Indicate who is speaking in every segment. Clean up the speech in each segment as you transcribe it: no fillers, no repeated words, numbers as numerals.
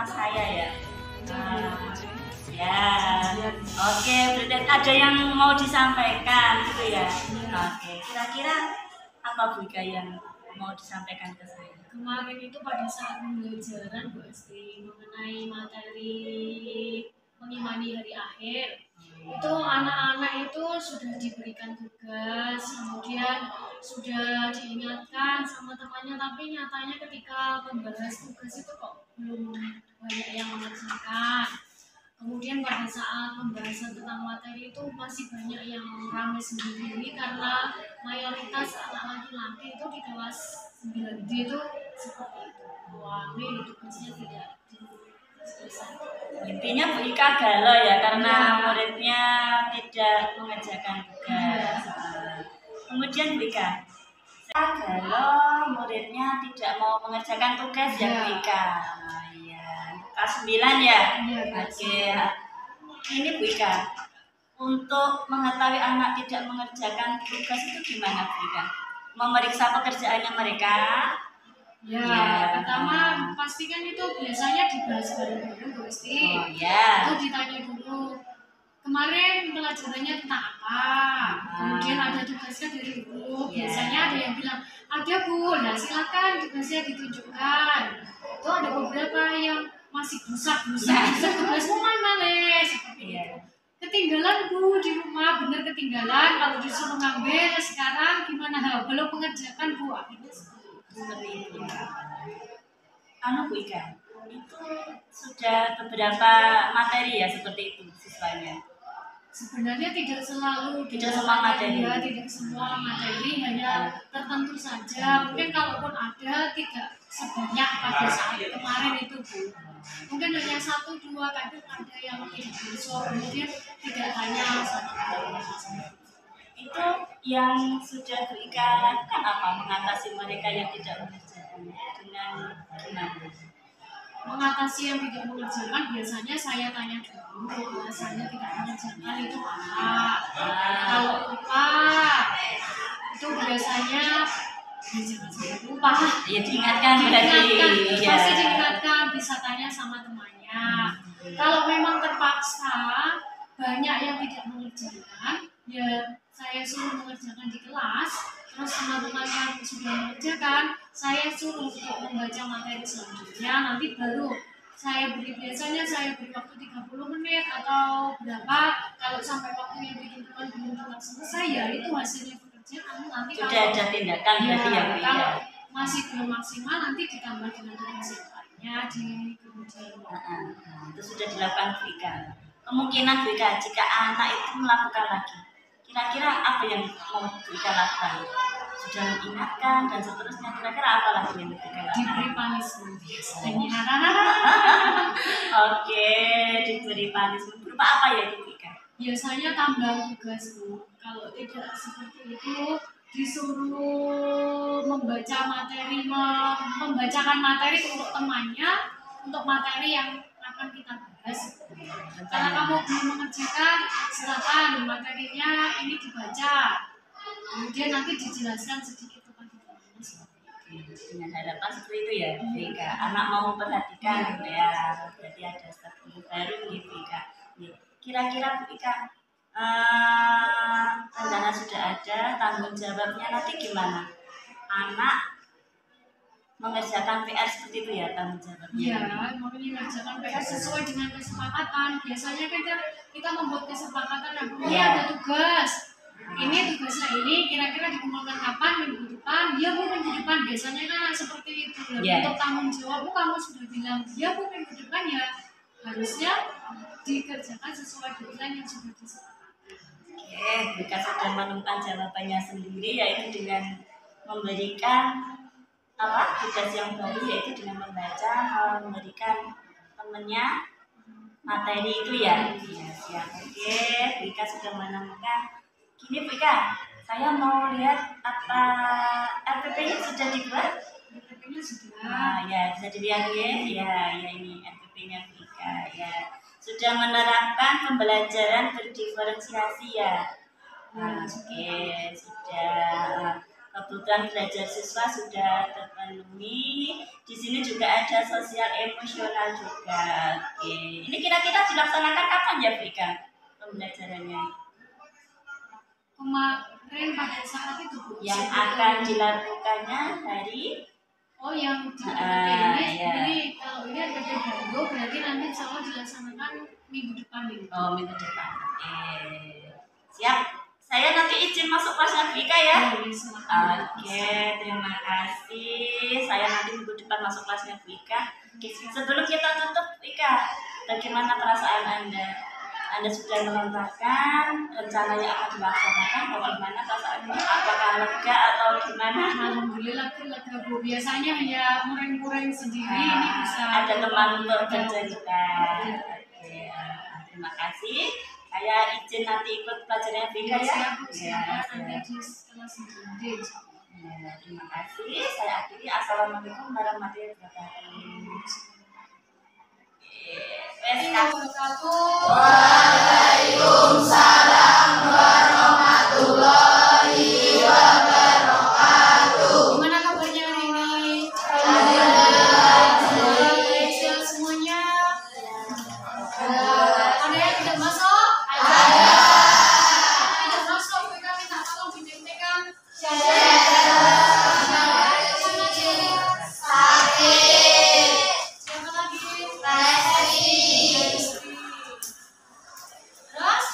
Speaker 1: sama saya ya. Ya, oke, berarti ada yang mau disampaikan gitu ya. Oke, kira-kira apa Bu Ika yang mau disampaikan ke saya?
Speaker 2: Kemarin itu pada saat pembelajaran Bu Esti mengenai materi mengimani hari akhir, itu anak-anak itu sudah diberikan tugas, kemudian sudah diingatkan sama temannya, tapi nyatanya ketika membahas tugas itu kok belum banyak yang mengerjakan. Kemudian pada saat pembahasan tentang materi itu masih banyak yang ramai sendiri karena mayoritas anak laki-laki itu di kelas 9D itu seperti itu. Wami tugasnya tidak diselesaikan.
Speaker 1: Intinya Bu Ika galau ya karena muridnya tidak mengerjakan tugas. Kemudian Bu Ika, saya galau muridnya tidak mau mengerjakan tugas ya Bu Ika. Kelas 9 ya? Oke. Ini Bu Ika, untuk mengetahui anak tidak mengerjakan tugas itu gimana Bu Ika? Memeriksa pekerjaannya mereka?
Speaker 2: Pertama pastikan itu biasanya dibahas bareng dulu Bu Esti. Itu ditanya dulu, kemarin pelajarannya tentang apa? Kemudian ada tugasnya dari ibu. Biasanya ada yang bilang, ada Bu, nah silakan tugasnya ditunjukkan. Itu ada beberapa yang masih busak-busak, tugasmu mana Le? Seperti itu. Ketinggalan Bu di rumah, bener ketinggalan. Kalau disuruh ngambil sekarang gimana? Belum mengerjakan Bu. Akhirnya
Speaker 1: seperti itu. Bu Ika, itu sudah beberapa materi ya seperti itu siswanya.
Speaker 2: Sebenarnya tidak selalu
Speaker 1: tidak semua materi.
Speaker 2: Ya, tidak semua materi, hanya tertentu saja. Mungkin kalaupun ada tidak sebanyak pada saat kemarin itu Bu. Mungkin hanya 1-2, kadang ada yang tidak besok, kemudian tidak hanya 1.
Speaker 1: Itu yang sudah Bu Ika lakukan apa mengatasi mereka yang tidak mengerjakan dengan gimana?
Speaker 2: Mengatasi yang tidak mengerjakan biasanya saya tanya dulu, alasannya tidak mengerjakan itu apa. Kalau lupa itu biasanya jangan sampai lupa.
Speaker 1: Ya diingatkan berarti.
Speaker 2: Pasti diingatkan, bisa tanya sama temannya. Kalau memang terpaksa banyak yang tidak mengerjakan, ya saya suruh mengerjakan di kelas. Terus teman-teman yang sudah mengerjakan, saya suruh untuk membaca materi selanjutnya. Nanti baru saya beri, biasanya saya beri waktu 30 menit atau berapa. Kalau sampai waktu yang ditentukan belum selesai, ya itu hasilnya pekerjaan. Nanti
Speaker 1: sudah ada tindakan berarti ya Bu.
Speaker 2: Kalau masih belum maksimal, nanti ditambah dengan tugas yang lainnya di kemudian.
Speaker 1: Itu sudah dilakukan Bu Ika. Kemungkinan Bu Ika jika anak itu melakukan lagi, kira-kira apa yang mau Bu Ika lakukan? Sudah mengingatkan dan seterusnya, kira-kira apa lagi yang Bu Ika lakukan?
Speaker 2: Diberi punishment biasanya.
Speaker 1: Oke, diberi punishment berupa apa ya Bu Ika?
Speaker 2: Biasanya tambah tugas Bu. Kalau tidak seperti itu, disuruh membaca materi, membacakan materi untuk temannya, untuk materi yang akan kita bahas. Karena kamu belum mengerjakan, silakan materinya ini dibaca. Kemudian nanti dijelaskan sedikit kepada temannya.
Speaker 1: Dengan harapan seperti itu ya Bu Ika. Anak mau memperhatikan ya, berarti ada strategi baru nih Bu Ika. Kira-kira Bu Ika, rencana sudah ada, tanggung jawabnya nanti gimana? Anak mengerjakan PR seperti itu ya tanggung jawabnya?
Speaker 2: Iya, mengerjakan PR sesuai dengan kesepakatan. Biasanya kita membuat kesepakatan, ini ada tugas. Ini tugasnya ini, kira-kira dikumpulkan kapan? Minggu depan? Ya Bu, minggu depan. Biasanya kan seperti itu. Untuk tanggung jawab, kamu sudah bilang, ya Bu, minggu depan ya harusnya dikerjakan sesuai deadline yang sudah disepakati.
Speaker 1: Oke, Bu Ika sudah menemukan jawabannya sendiri, yaitu dengan memberikan tugas yang baru, yaitu dengan membaca, memberikan temannya materi itu ya. Siap. Oke, Bu Ika sudah menemukan. Gini Bu Ika, saya mau lihat apa RPP-nya sudah dibuat?
Speaker 2: RPP-nya sudah.
Speaker 1: Ya bisa dilihat ya ini RPP-nya Bu Ika ya. Sudah menerapkan pembelajaran berdiferensiasi ya. Oke, sudah. kebutuhan belajar siswa sudah terpenuhi. Di sini juga ada sosial emosional juga. Oke, ini kira-kira dilaksanakan kapan ya, Vika, pembelajarannya?
Speaker 2: Kemarin pada saat itu Bu,
Speaker 1: Yang akan dilakukannya hari
Speaker 2: yang di ini,
Speaker 1: ya.
Speaker 2: ini kalau ini ada baru berarti nanti insya Allah dilaksanakan minggu depan ini.
Speaker 1: Oh, minggu depan. Oke, siap. Saya nanti izin masuk kelasnya Vika ya. Oke, terima kasih. Saya nanti minggu depan masuk kelasnya Vika. Oke, sebelum kita tutup, Vika, bagaimana perasaan Anda? Anda sudah melontarkan rencana yang akan dilaksanakan. Bagaimana perasaannya? Apakah lega atau gimana?
Speaker 2: Alhamdulillah lega Bu. Biasanya hanya muring-muring sendiri, ini bisa
Speaker 1: ada teman untuk bercerita. Oke, terima kasih. Saya izin nanti ikut pelajaran Vika ya.
Speaker 2: Nanti di kelas D.
Speaker 1: Terima kasih. Saya akhiri. Assalamualaikum warahmatullahi wabarakatuh.
Speaker 3: Waalaikumsalam warahmatullahi wabarakatuh.
Speaker 2: Gimana kabarnya hari ini? Sehat semuanya? Ada yang tidak masuk? Tidak masuk, kita minta tolong dicekkan. Siapa lagi? Terus?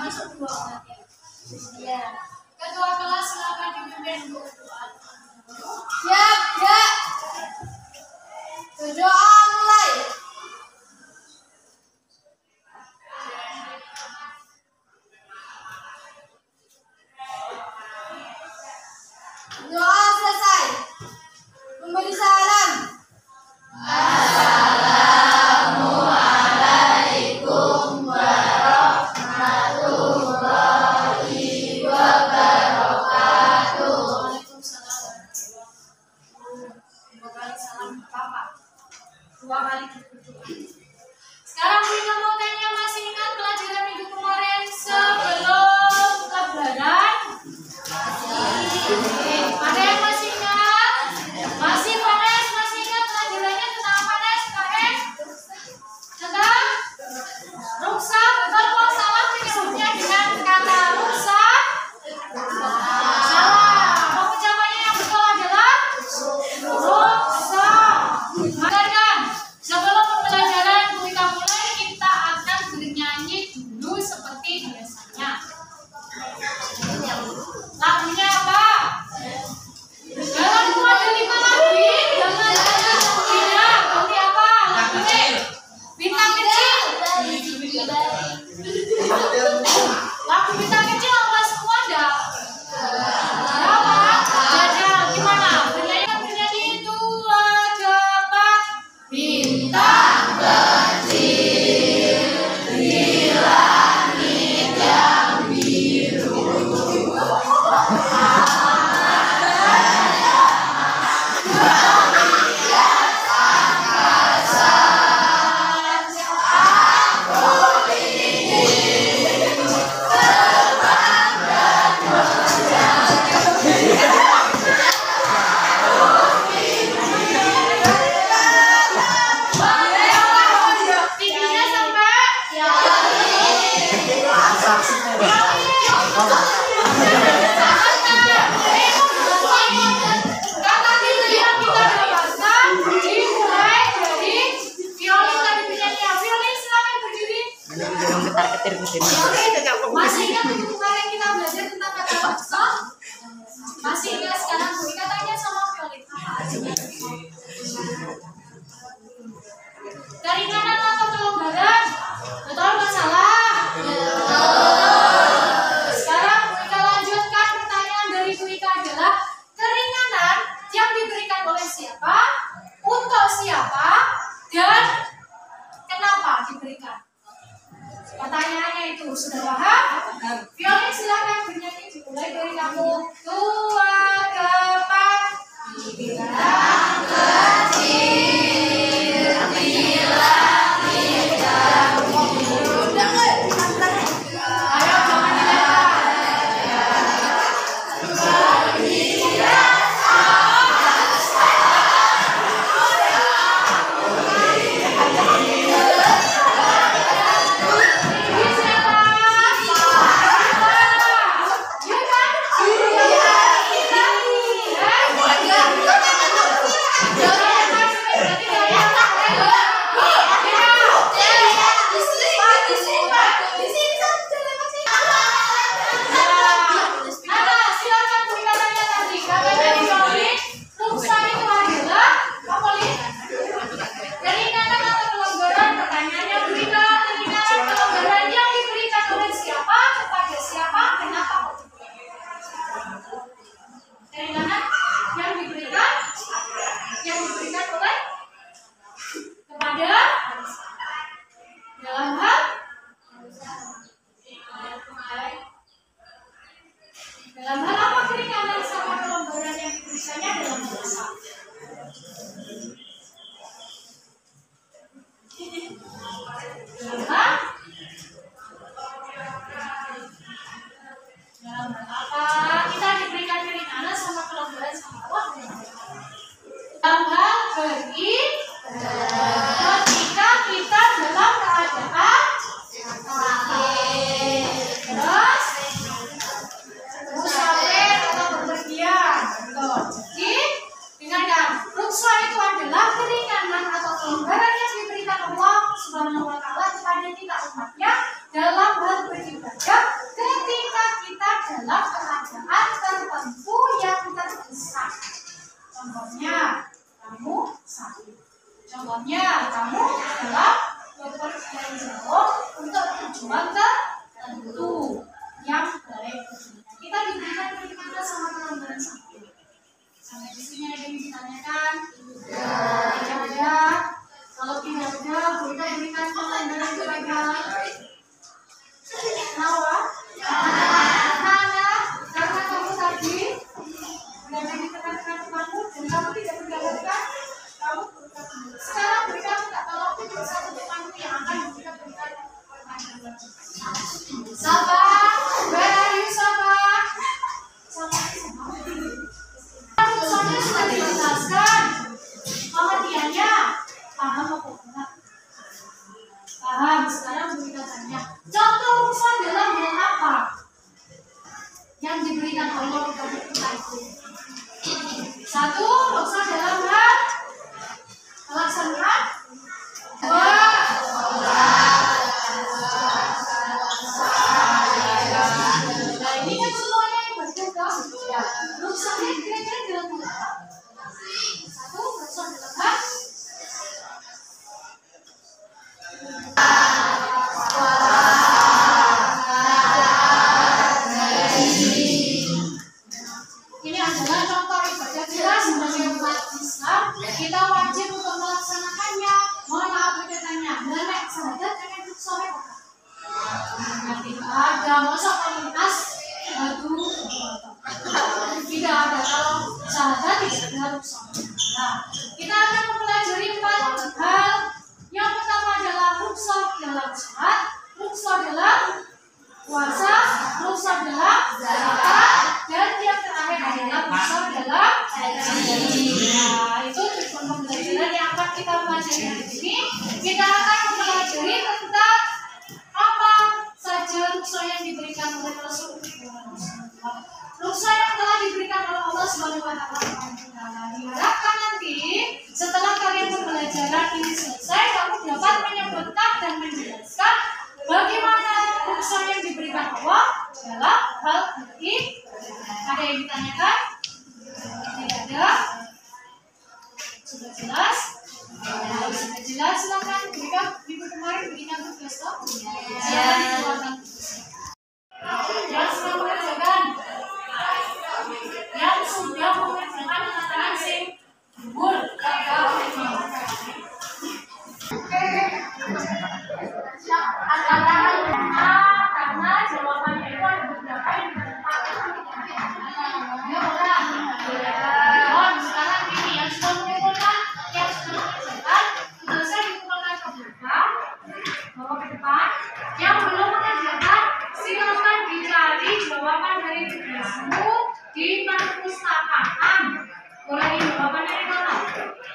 Speaker 2: Masuk dua berarti. Ketua kelas silakan dipimpin Bu.
Speaker 3: Siap, ya. Berdoa mulai. Doa selesai. Memberi salam. Assalamualaikum warahmatullahi wabarakatuh.
Speaker 2: Waalaikumsalam. Dua kali salam Bapak. Dua kali berdoa. Sekarang kita mau tanya, masih ingat pelajaran minggu kemarin sebelum lebaran? Ada yang masih ingat? Masih Panes? Masih ingat pelajarannya tentang apa Nes? KM? Tentang ruksa, betul kok salah menyebutnya dengan kata ruksa? Salah. Mau ucapannya yang betul adalah ruksa. Dengarkan, sebelum pembelajaran kita mulai, kita akan bernyanyi dulu seperti biasanya. Lagunya apa? Jangan keluar dari lagi. Jangan tidak. Ganti apa? Lagunya bintang kecil. Lagu bintang kecil apa semua ada? Apa? Ada. Gimana? Bernyanyi itu cepat. Bintang kecil di langit yang biru. Tingginya kata tinggi yang kita dapatkan dimulai dari violin tadi penyanyi. Violin silakan berdiri. Masih ingat minggu kemarin kita belajar tentang kata ruksa? Masih ingat? Sekarang Bu Ika tanya sama violin apa artinya? Keringanan atau kelonggaran? Betul nggak salah? Sekarang Bu Ika lanjutkan, pertanyaan dari Bu Ika adalah keringanan yang diberikan oleh siapa, untuk siapa, dan kenapa diberikan? Pertanyaannya itu sudah paham? Violin silakan bernyanyi dimulai dari kamu. 2, 4. Bintang kecil di langit yang biru. Ayo jangan dilepas.
Speaker 4: umatnya dalam hal beribadah ketika kita dalam keadaan tertentu yang terdesak. Contohnya, kamu sakit. Contohnya, kamu dalam bepergian jauh untuk tujuan tertentu yang baik. Kita diberikan perintah sama pelanggaran sakit. Sampai di sini ada yang ditanyakan? Tidak ada. Kalau tidak ada, kita berikan pelanggaran kepada Nawa. Karena kamu tadi sudah jadi tekan-tekan kamu dan kamu tidak mendapatkan, kamu sekarang berikan tak tolong itu satu temanmu yang akan kita berikan pelanggaran. Sapa, where are you, Sapa? Soalnya sudah dijelaskan pengertiannya, paham apa enggak? Paham. Sekarang kita tanya, contoh ruksan dalam hal apa yang diberikan Allah kepada kita itu? Satu, ruksan dalam hal pelaksanaan. Dua, nah ini kan semuanya yang berbeda. Ruksannya kira-kira dalam hal apa? Satu, ruksan dalam hal ini adalah contoh ibadah kita sebagai umat Islam. Kita wajib untuk melaksanakannya. Mohon maaf berkatanya, menek syahadat dengan soleh. Tidak ada, masa komunitas aduh tidak ada. Kalau syahadat tidak ada ruksan. Nah, kita akan mempelajari 4 hal. Yang pertama adalah ruksan dalam sholat, ruksan dalam puasa, ruksan dalam zakat, dan yang terakhir adalah ruksan dalam haji. Nah, itu tujuan pembelajaran yang akan kita pelajari hari ini. Kita akan mempelajari tentang apa saja ruksan yang diberikan oleh Rasulullah. Ruksan yang telah diberikan oleh Allah Subhanahu wa Ta'ala. Diharapkan nanti setelah kalian pembelajaran ini selesai, kamu dapat menyebutkan dan menjelaskan bagaimana ruksan yang diberikan Allah dalam hal ini. Ada yang ditanyakan? Tidak ada? Sudah jelas? Kalau sudah jelas, silakan berikan minggu kemarin berikan tugas toh. Silakan dikeluarkan tugasnya. Yang sudah mengerjakan, yang sudah mengerjakan tangan sing bul karena jawabannya itu ada beberapa yang sekarang ini yang sudah mengumpulkan, yang sudah mengerjakan, tugasnya dikumpulkan ke belakang, bawa ke depan. Yang belum mengerjakan, silakan dicari jawaban dari tugasmu di perpustakaan. Boleh jawaban dari mana?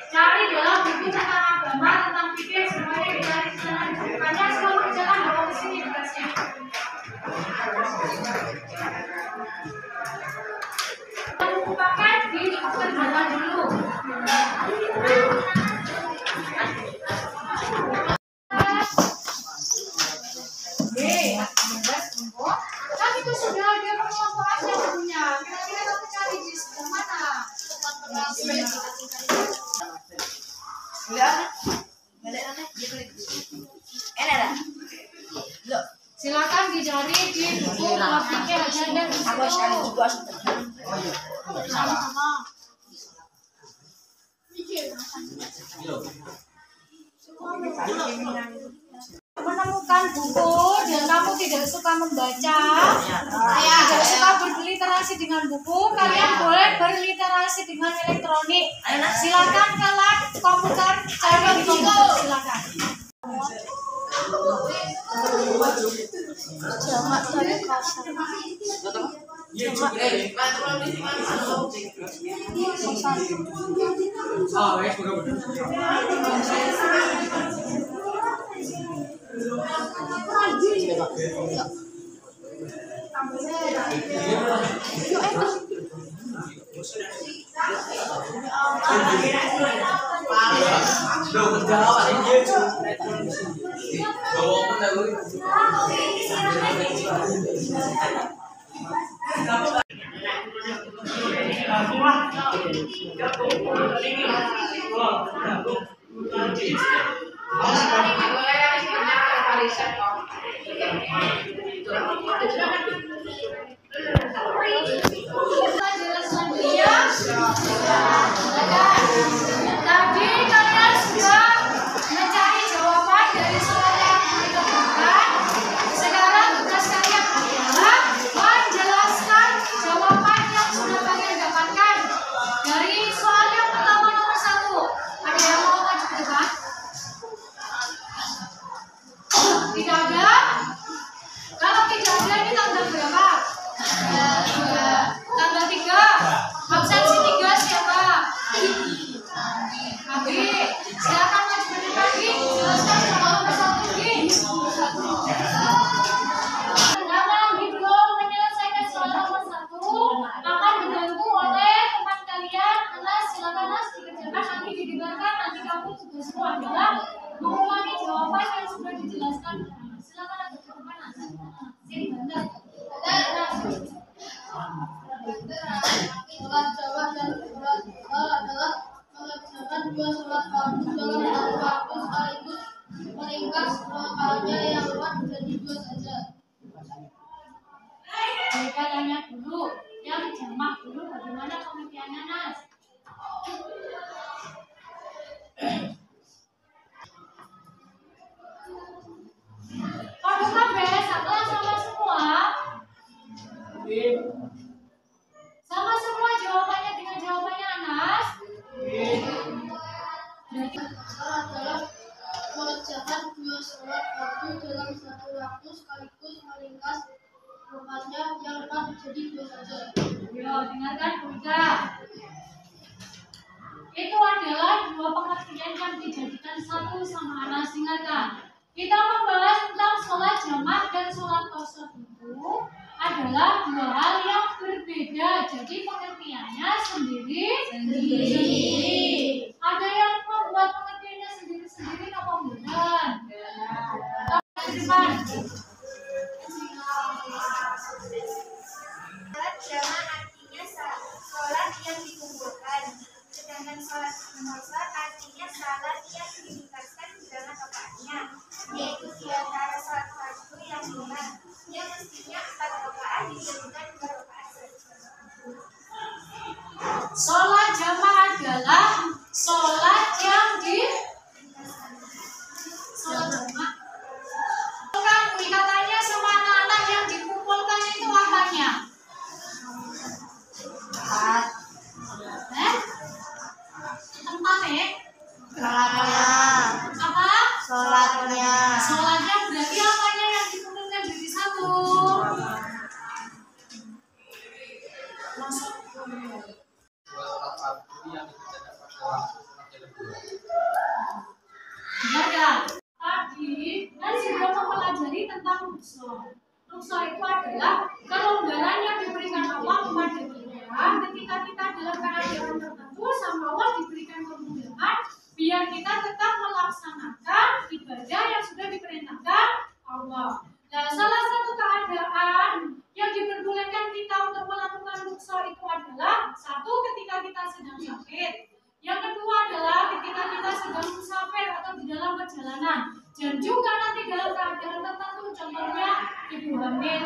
Speaker 4: Cari dalam buku tentang agama, tentang fikih, semuanya dicari di sana. Bukannya semua berjalan bawa ke sini tugasnya. Buku paket dikerjakan dulu. Kan itu sudah ada pengelompokannya bukunya. Kira-kira kamu cari di sebelah mana? Silakan dicari di buku fikih agenda di situ. Sama-sama. Menemukan buku dan kamu tidak suka membaca, tidak suka berliterasi dengan buku, kalian boleh berliterasi dengan elektronik. Silakan ke lab komputer, cari di situ. Silakan. Jamak dari kasar. Tadi kalian sudah mencari jawaban dari soal yang ditentukan. Sekarang tugas kalian adalah menjelaskan jawaban yang sudah kalian dapatkan dari soal yang pertama nomor 1. Ada yang mau maju ke depan? Tidak ada? Kalau tidak ada, ini tanggal berapa? Tanggal 3. Absensi 3 siapa? Abi, silakan maju ke depan, Abi. Jelaskan soal nomor 1, Abi. Karena Abi belum menyelesaikan soal nomor 1, akan dibantu oleh teman kalian. Anas, silakan Anas dikerjakan, nanti didengarkan. Nanti kamu tugasmu adalah mengulangi jawaban yang sudah dijelaskan. Silakan Anas ke depan, Anas. Sini, Banda.
Speaker 3: Sholat jamaah dan sholat duha adalah mengerjakan dua sholat fardu dalam satu waktu sekaligus meringkas rakaatnya yang lewat menjadi 2 saja.
Speaker 4: Mereka tanya dulu, yang jamak dulu bagaimana pengertiannya, Nas? Waduh kabeh, sama semua. Sama semua jawabannya dengan jawabannya Anas. Berarti
Speaker 3: Sholat adalah mengerjakan dua sholat fardu dalam satu waktu sekaligus meringkas rakaatnya yang lewat menjadi 2 saja.
Speaker 4: yo, dengarkan Bunda. Itu adalah dua pengertian yang dijadikan satu sama Anas. Dengarkan. Kita membahas tentang sholat jamaah dan sholat qasar itu adalah dua hal yang berbeda. Jadi pengertiannya sendiri. Ada yang membuat pengertiannya sendiri-sendiri apa bukan? Depan.
Speaker 5: Sholat jamaah artinya sholat yang dikumpulkan, sedangkan sholat qasar artinya sholat yang diringkaskan dalam rakaatnya, yaitu di antara sholat fardu yang sunat yang mestinya 4 rakaat dijadikan 2 rakaat saja.
Speaker 4: Sholat jamaah adalah sholat yang sholat jamaah. Kan katanya sama anak-anak yang dikumpulkan itu apanya? Tempatnya? Apa?
Speaker 3: Sholatnya.
Speaker 4: Sholatnya berarti apanya yang dikumpulkan jadi satu? Masuk. Dengarkan. Tadi kan sudah mempelajari tentang rukso. Rukso itu adalah kelonggaran yang diberikan Allah kepada kita ketika kita dalam keadaan tertentu sama Allah diberikan kemudahan biar kita tetap melaksanakan ibadah yang sudah diperintahkan Allah. Nah, salah satu keadaan yang diperbolehkan kita untuk melakukan rukso itu adalah satu ketika kita sedang sakit. Yang kedua adalah ketika kita sedang musafir atau di dalam perjalanan. Dan juga nanti dalam keadaan tertentu, contohnya ibu hamil,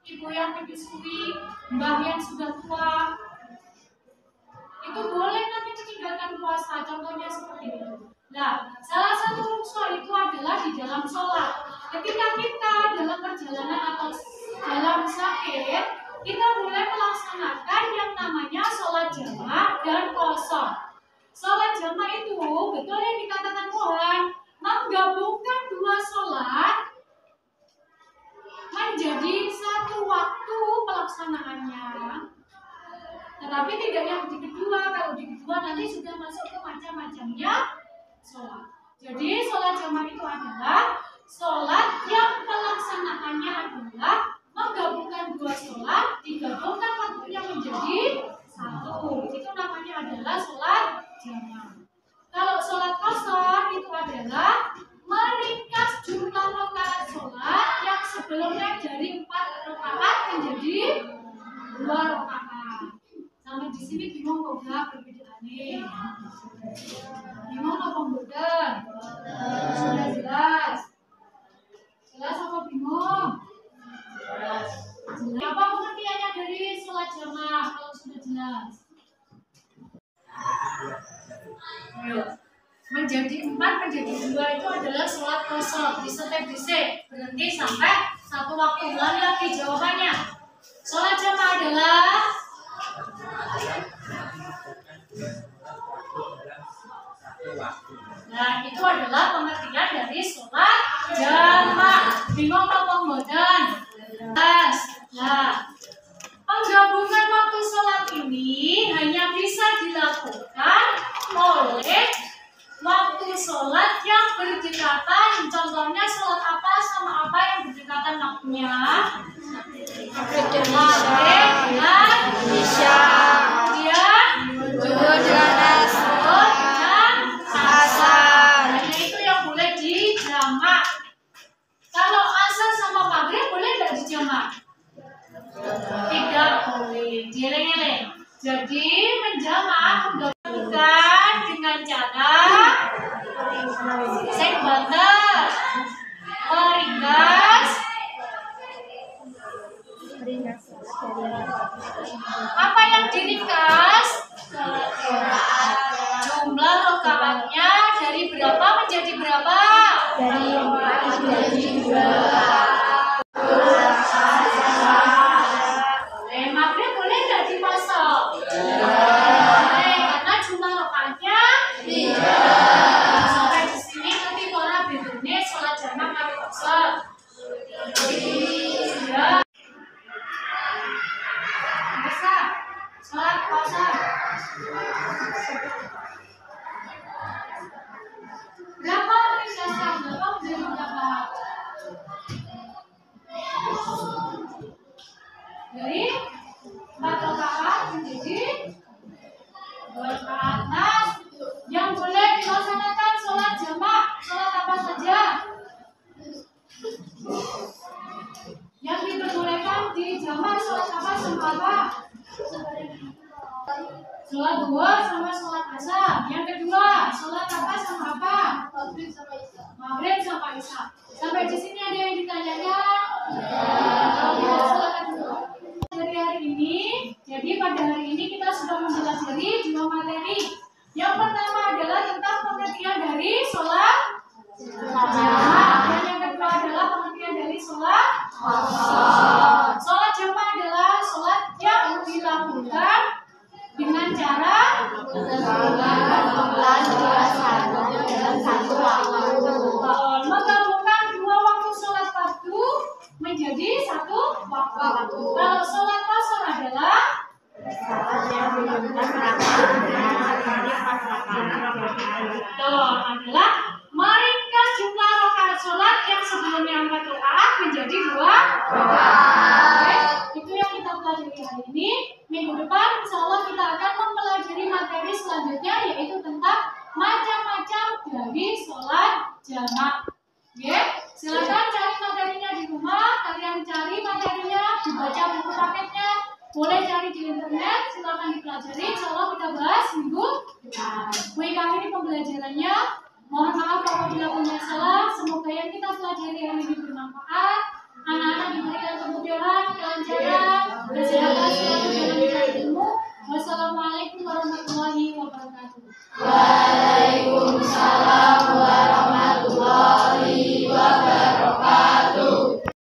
Speaker 4: ibu yang menyusui, mbah yang sudah tua, itu boleh nanti meninggalkan puasa, contohnya seperti itu. Nah, salah satu rukso itu adalah di dalam sholat. Ketika kita dalam perjalanan atau dalam sakit, kita boleh melaksanakan yang namanya sholat jamaah dan qasar. Sholat jamaah itu betul yang dikatakan Tuhan, menggabungkan dua sholat menjadi satu waktu pelaksanaannya. Tetapi tidak yang di kedua. Kalau di kedua nanti sudah masuk ke macam-macamnya sholat. Jadi sholat jamaah itu adalah sholat yang pelaksanaannya adalah menggabungkan dua sholat, digabungkan waktunya menjadi satu. Itu namanya adalah sholat jamaah. Kalau sholat qasar itu adalah meringkas jumlah rakaat sholat menjadi 4 menjadi 2 itu adalah sholat qasar. Disetep dhisik, berhenti sampai satu waktu. Ulangi lagi jawabannya. Sholat jamaah adalah nah, itu adalah pengertian dari sholat jamaah. Bingung apa mboten? Nah, penggabungan waktu sholat ini hanya bisa dilakukan oleh waktu sholat yang berdekatan. Contohnya sholat apa sama apa yang berdekatan waktunya? Maghrib dan isya. Kemudian zuhur dan asar. Hanya itu yang boleh dijamak. Kalau asar sama maghrib boleh nggak dijamak? Tidak boleh. Dieling-eling. Jadi menjamak bukan dengan cara sing banter, meringkas. Apa yang diringkas? Jumlah rakaatnya dari berapa menjadi berapa? Dari 4 menjadi 2. Maghrib boleh nggak dimasuk? Boleh, karena jumlah rakaatnya tidak. Sampai di sini nanti para bedanya sholat jamaah kali qasar. Ya. Bisa sholat qasar. Berapa ringkasnya? Berapa menjadi berapa? Dari 4 rakaat menjadi 2 rakaat. Nah, yang boleh dilaksanakan sholat jamaah, sholat apa saja? Yang diperbolehkan di jamaah sholat apa sama apa? Sholat duha sama sholat asar. Yang kedua, sholat apa sama apa? Maghrib sama isya. Sampai di sini ada yang ditanyanya? Kalau tidak, silakan dulu. Dari hari ini, jadi pada hari ini kita sudah mempelajari 2 materi. Yang pertama adalah tentang pengertian dari sholat jamaah, dan yang kedua adalah pengertian dari sholat qasar. Sholat jamaah adalah sholat yang dilakukan dengan cara menggabungkan 2 waktu sholat fardu menjadi 1 waktu. Kalau sholat qasar adalah adalah meringkas jumlah rakaat sholat yang sebelumnya 4 rakaat menjadi 2 rakaat. Itu yang kita pelajari hari ini. Minggu depan insya Allah kita akan mempelajari materi selanjutnya, yaitu tentang macam-macam dari sholat jamaah. Silakan cari materinya di rumah. Kalian cari materinya, dibaca buku paketnya, boleh cari di internet. Silakan dipelajari. Insya Allah kita bahas minggu depan. Baik, akhiri pembelajarannya. Mohon maaf apabila punya salah. Semoga yang kita pelajari hari ini bermanfaat. Anak-anak diberikan kemudahan, kelancaran, kesehatan selalu dalam mencari ilmu. Wassalamualaikum warahmatullahi wabarakatuh.